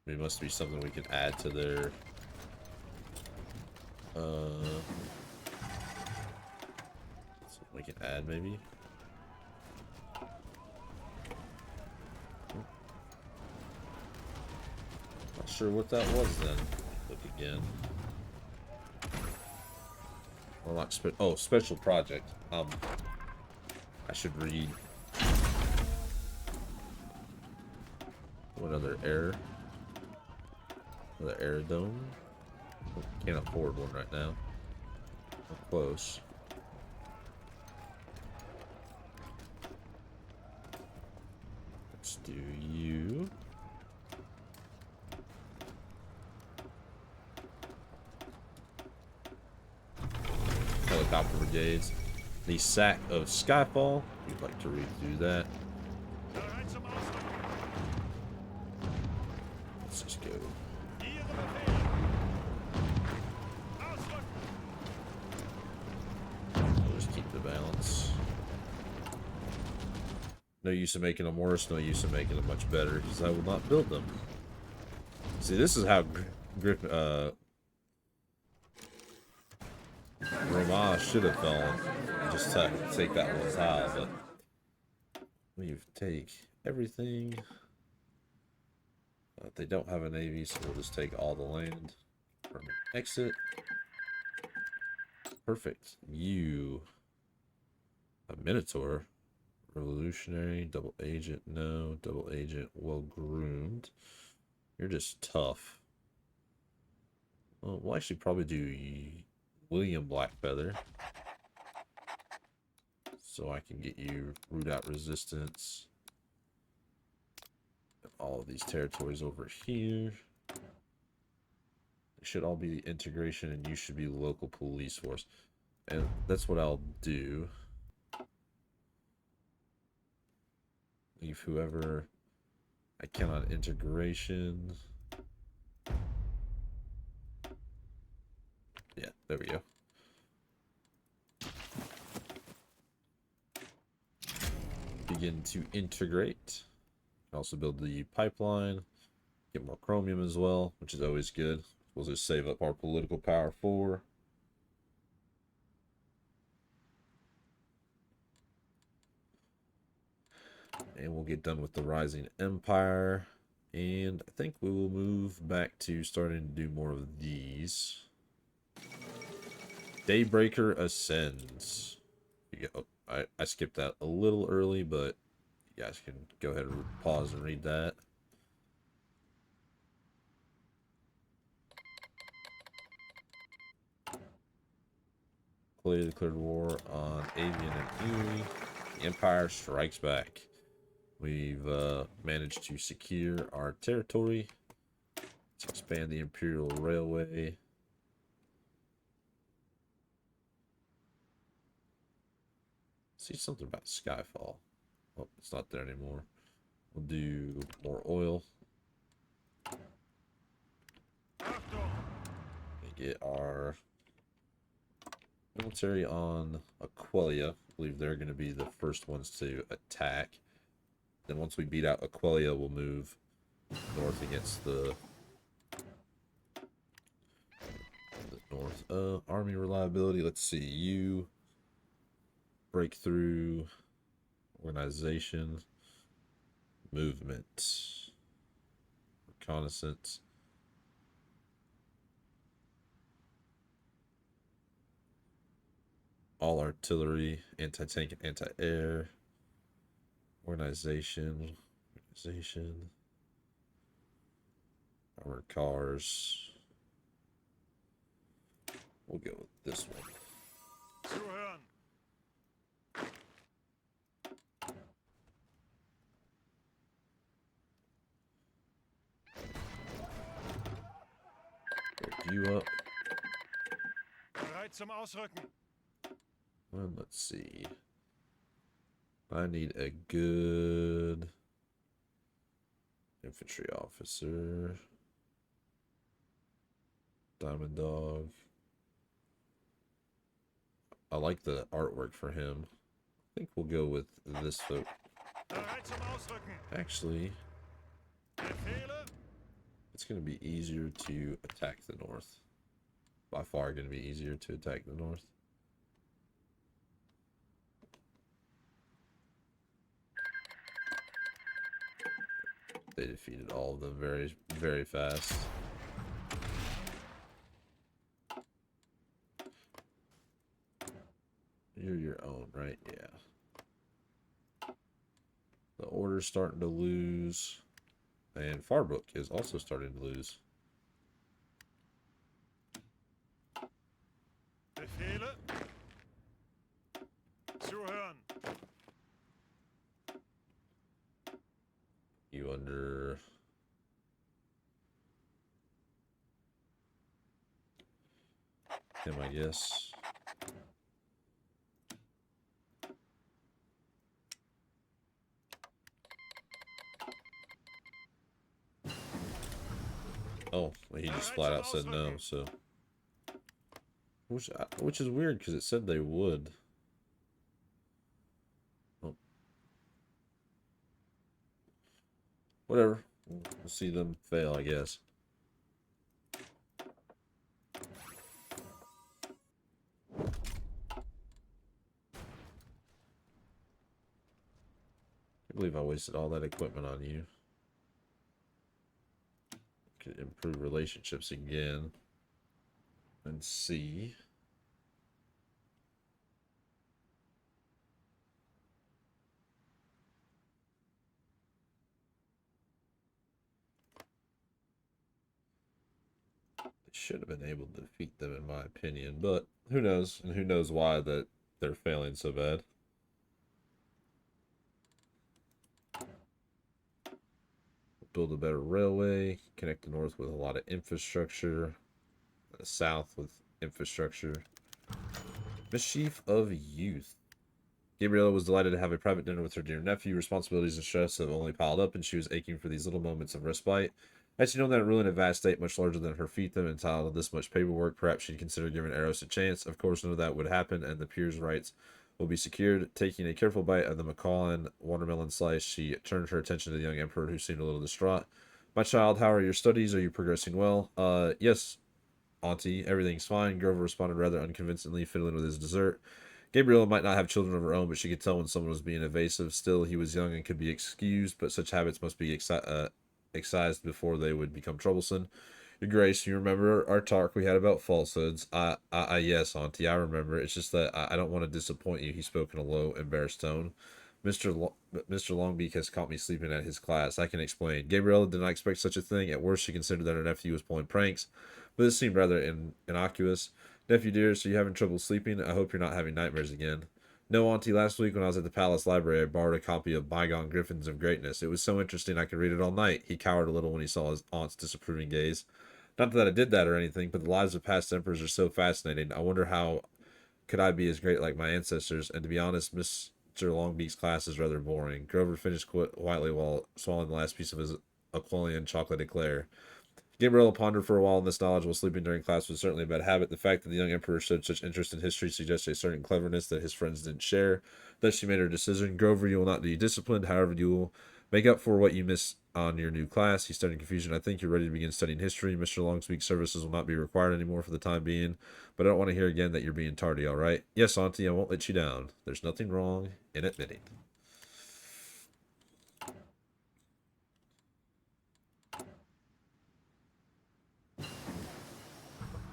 It must be something we can add to their... something we can add, maybe? Not sure what that was then. Look again. Oh, special project. I should read. Another error. Another aerodome. Can't afford one right now. We're close. Let's do you. Helicopter brigades. The sack of Skyfall. We'd like to read through that. Let's just go. We'll just keep the balance. No use in making them worse, no use in making them much better, because I will not build them. See, this is how Roma should have fallen. Just to take that one tile, but we take everything. They don't have a navy, so we'll just take all the land. Permanent exit. Perfect. You. A Minotaur. Revolutionary. Double agent. No. Double agent. Well groomed. You're just tough. Well, we'll actually probably do William Blackfeather. So I can get you root out resistance. And all of these territories over here. They should all be integration, and you should be local police force. And that's what I'll do. Leave whoever I can on integration. Yeah, there we go. Begin to integrate. Also build the pipeline. Get more chromium as well, which is always good. We'll just save up our political power for. And we'll get done with the Rising Empire. And I think we will move back to starting to do more of these. Daybreaker Ascends. I skipped that a little early, but you guys can go ahead and pause and read that. Clay declared war on Avian and Erie. The Empire strikes back. We've managed to secure our territory. Let's expand the Imperial Railway. See something about Skyfall. Oh, it's not there anymore. We'll do more oil. And get our military on Equestria. I believe they're going to be the first ones to attack. Then once we beat out Equestria, we'll move north against the north. Army reliability. Let's see. You breakthrough, organization, movement, reconnaissance. All artillery, anti-tank and anti-air. Organization. Armored cars. We'll go with this one. Break you up. Bereit zum Ausrücken. And let's see. I need a good infantry officer. Diamond Dog. I like the artwork for him. I think we'll go with this folk. Bereit zum Ausrücken. Actually, Befehle. it's going to be easier to attack the north. By far going to be easier to attack the north. They defeated all of them very, very fast. You're your own, right? Yeah. The Order's starting to lose. And Farbrook is also starting to lose. Befehle. Zuhören. You under... him, I guess. Oh, he just flat out said no, so... Which is weird, because it said they would. Oh. Whatever. We'll see them fail, I guess. I believe I wasted all that equipment on you. Could improve relationships again. And see. They should have been able to defeat them, in my opinion, but who knows? And who knows why that they're failing so bad. Build a better railway, connect the north with a lot of infrastructure, the south with infrastructure. Mischief of youth. Gabriella was delighted to have a private dinner with her dear nephew. Responsibilities and stress have only piled up, and she was aching for these little moments of respite. Had she known that it ruined a vast state much larger than her fiefdom and entitled this much paperwork, perhaps she'd consider giving Eros a chance. Of course, none of that would happen, and the peer's rights will be secured. Taking a careful bite of the Macallan watermelon slice, she turned her attention to the young emperor, who seemed a little distraught. My child, how are your studies? Are you progressing well? Yes, Auntie, everything's fine. Grover responded rather unconvincingly, fiddling with his dessert. Gabriella might not have children of her own, but she could tell when someone was being evasive. Still, he was young and could be excused, but such habits must be excised before they would become troublesome. Your Grace, you remember our talk we had about falsehoods? Yes, Auntie, I remember. It's just that I don't want to disappoint you, he spoke in a low, embarrassed tone. Mr. Longbeak has caught me sleeping at his class. I can explain. Gabriella did not expect such a thing. At worst, she considered that her nephew was pulling pranks, but this seemed rather innocuous. Nephew dear, so you having trouble sleeping? I hope you're not having nightmares again. No, Auntie, last week when I was at the Palace Library, I borrowed a copy of Bygone Griffins of Greatness. It was so interesting I could read it all night. He cowered a little when he saw his aunt's disapproving gaze. Not that I did that or anything, but the lives of past emperors are so fascinating. I wonder how could I be as great like my ancestors? And to be honest, Mr. Longbeak's class is rather boring. Grover finished quietly while swallowing the last piece of his Aquilian chocolate eclair. Gabriella pondered for a while, and this knowledge while sleeping during class was certainly a bad habit. The fact that the young emperor showed such interest in history suggested a certain cleverness that his friends didn't share. Thus, she made her decision. Grover, you will not be disciplined. However, you will make up for what you missed on your new class. He started in confusion. I think you're ready to begin studying history. Mr. Longspeak's services will not be required anymore for the time being, but I don't want to hear again that you're being tardy, all right? Yes, Auntie, I won't let you down. There's nothing wrong in admitting.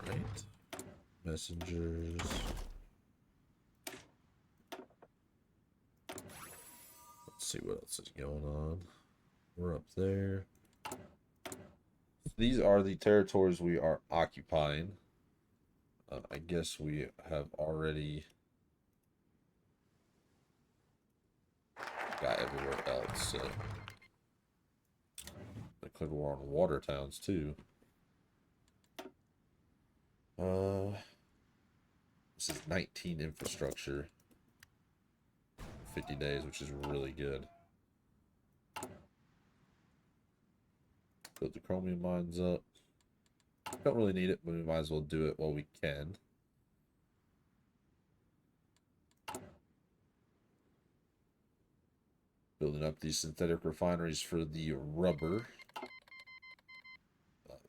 Right. Messengers. Let's see what else is going on. We're up there. These are the territories we are occupying. I guess we have already got everywhere else. So declared war on water towns too. This is 19 infrastructure. 50 days, which is really good. Build the chromium mines up. Don't really need it, but we might as well do it while we can. Building up these synthetic refineries for the rubber.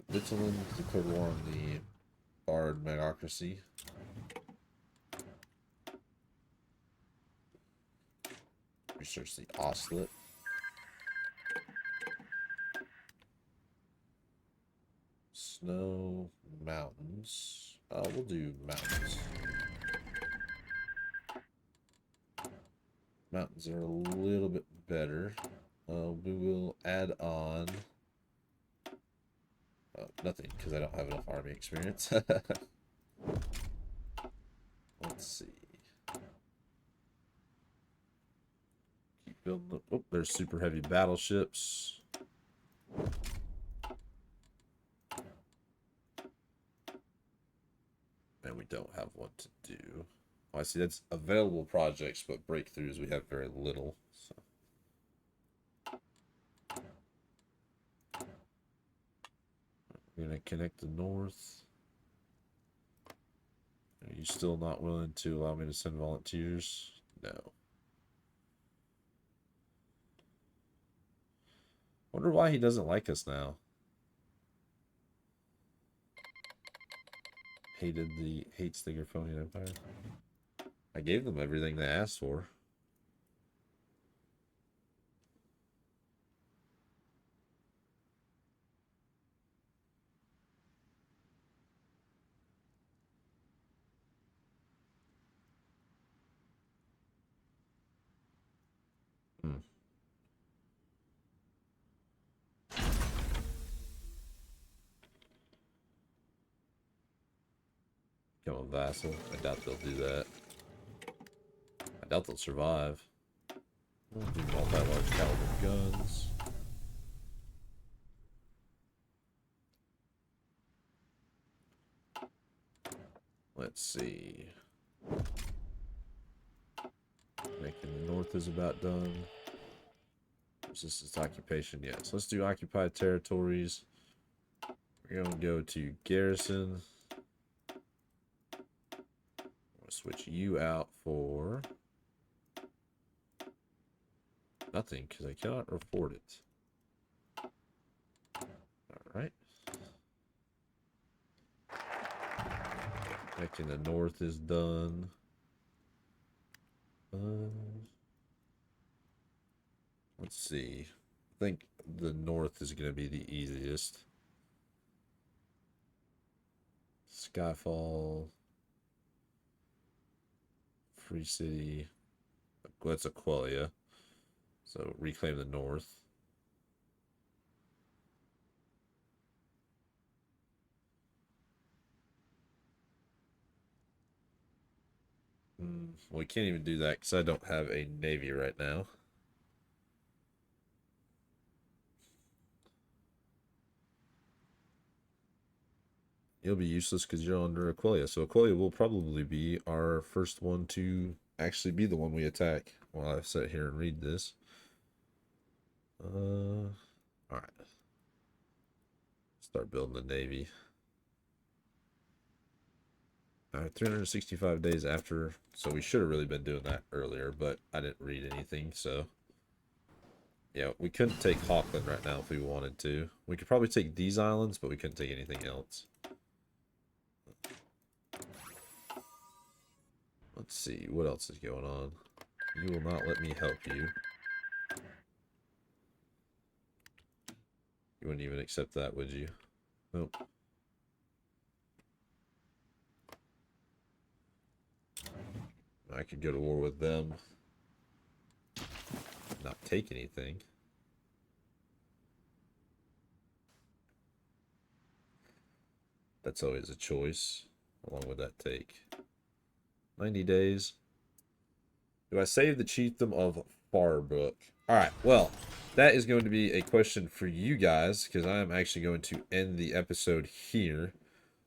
Vitamin declared war on the Bard Megocracy. Research the Oslet. Snow, mountains. We'll do mountains. Mountains are a little bit better. We will add on nothing because I don't have enough army experience. Let's see. Keep building up. Oh, there's super heavy battleships. And we don't have one to do. Oh, I see that's available projects, but breakthroughs we have very little. So. We're going to connect the north. Are you still not willing to allow me to send volunteers? No. Wonder why he doesn't like us now. Hates the Griffonian Empire. I gave them everything they asked for. Become a vassal. I doubt they'll do that. I doubt they'll survive. We'll do multi-large caliber guns. Let's see. Making the north is about done. Resistance occupation, yes. Let's do occupied territories. We're going to go to garrison. I'm going to switch you out for nothing because I cannot afford it. Alright. Connecting the north is done. Let's see. I think the north is going to be the easiest. Skyfall. Free City. That's Aquila. So reclaim the north. Well, we can't even do that because I don't have a navy right now. You'll be useless because you're under Aquila. So Aquila will probably be our first one to actually be the one we attack while I sit here and read this. All right. Start building the navy. All right, 365 days after. So we should have really been doing that earlier, but I didn't read anything, so. Yeah, we couldn't take Hawkland right now if we wanted to. We could probably take these islands, but we couldn't take anything else. Let's see, what else is going on? You will not let me help you. You wouldn't even accept that, would you? Nope. I could go to war with them. Not take anything. That's always a choice. How long would that take? 90 days. Do I save the chiefdom of Farbrook? Alright, well, that is going to be a question for you guys, because I am actually going to end the episode here.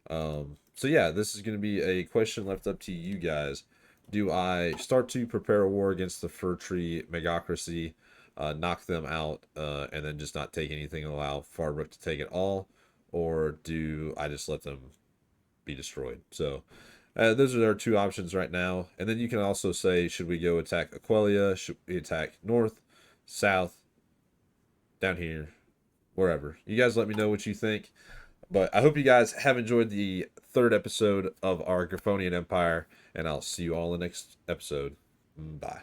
So yeah, this is going to be a question left up to you guys. Do I start to prepare a war against the Fir Tree Megocracy, knock them out, and then just not take anything and allow Farbrook to take it all? Or do I just let them be destroyed? So those are our two options right now. And then you can also say, should we go attack Aquila? Should we attack north, south, down here, wherever? You guys let me know what you think. But I hope you guys have enjoyed the third episode of our Griffonian Empire, and I'll see you all in the next episode. Bye.